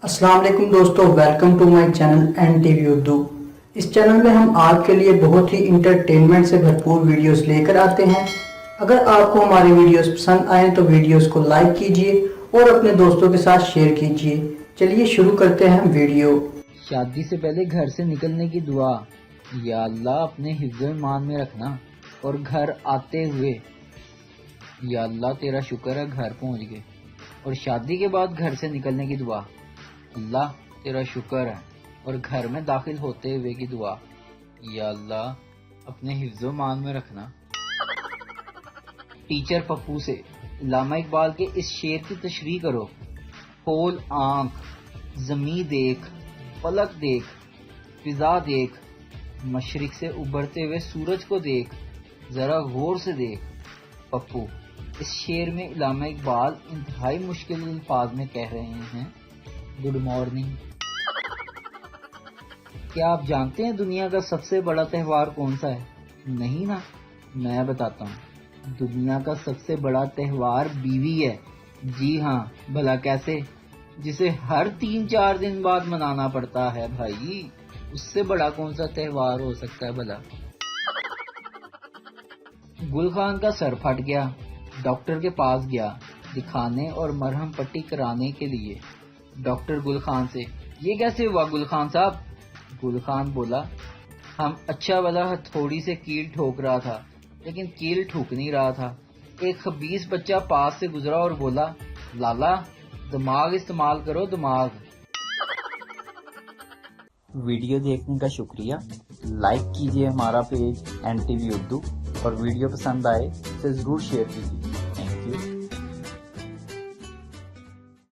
السلام علیکم دوستو، welcome to my channel N T V Urdu. اس چینل میں ہم آپ کے لیے بہت ہی انٹرٹینمنٹ سے بھرپور ویڈیوز لے کر آتے ہیں۔ اگر آپ کو ہماری ویڈیوز پسند آئیں تو ویڈیوز کو لائک کیجئے اور اپنے دوستوں کے ساتھ شیئر کیجئے۔ چلیے شروع کرتے ہیں ویڈیو۔ شادی سے پہلے گھر سے نکلنے کی دعا۔ یا اللہ اپنے حفظ و ایمان میں رکھنا اور گھر آتے ہوئے یا اللہ تیرا شکر ہے گھر پہنچ گئے، اور شادی کے بعد گھر سے نکلنے کی دعا۔ اللہ تیرا شکر ہے، اور گھر میں داخل ہوتے ہوئے کی دعا۔ یا اللہ اپنے حفظ و ایمان میں رکھنا۔ ٹیچر پپو سے علامہ اقبال کے اس شعر کی تشریح کرو۔ کھول آنکھ، زمیں دیکھ، فلک دیکھ، فضا دیکھ، مشرق سے ابھرتے ہوئے سورج کو دیکھ، ذرا غور سے دیکھ۔ پپو، اس شعر میں علامہ اقبال انتہائی مشکل الفاظ میں کہہ رہے ہیں گڈ مارننگ۔ کیا آپ جانتے ہیں دنیا کا سب سے بڑا تہوار کون سا ہے؟ نہیں نا، میں بتاتا ہوں۔ دنیا کا سب سے بڑا تہوار بیوی ہے۔ جی ہاں، بھلا کیسے؟ جسے ہر 3-4 دن بعد منانا پڑتا ہے بھائی، اس سے بڑا کون سا تہوار ہو سکتا ہے بھلا؟ گل خان کا سر پھٹ گیا، ڈاکٹر کے پاس گیا دکھانے اور مرہم پٹی کرانے کے لیے۔ ڈاکٹر گل خان سے، یہ کیسے ہوا گل خان صاحب؟ گل خان بولا، ہم اچھا بلا ہتھوڑی سے کیل ٹھوک رہا تھا، لیکن کیل ٹھوک نہیں رہا تھا۔ ایک خبیث بچہ پاس سے گزرا اور بولا، لالا دماغ استعمال کرو دماغ۔ ویڈیو دیکھنے کا شکریہ۔ لائک کیجئے ہمارا page N T V Urdu, اور ویڈیو پسند آئے اسے ضرور شیئر کیجئے۔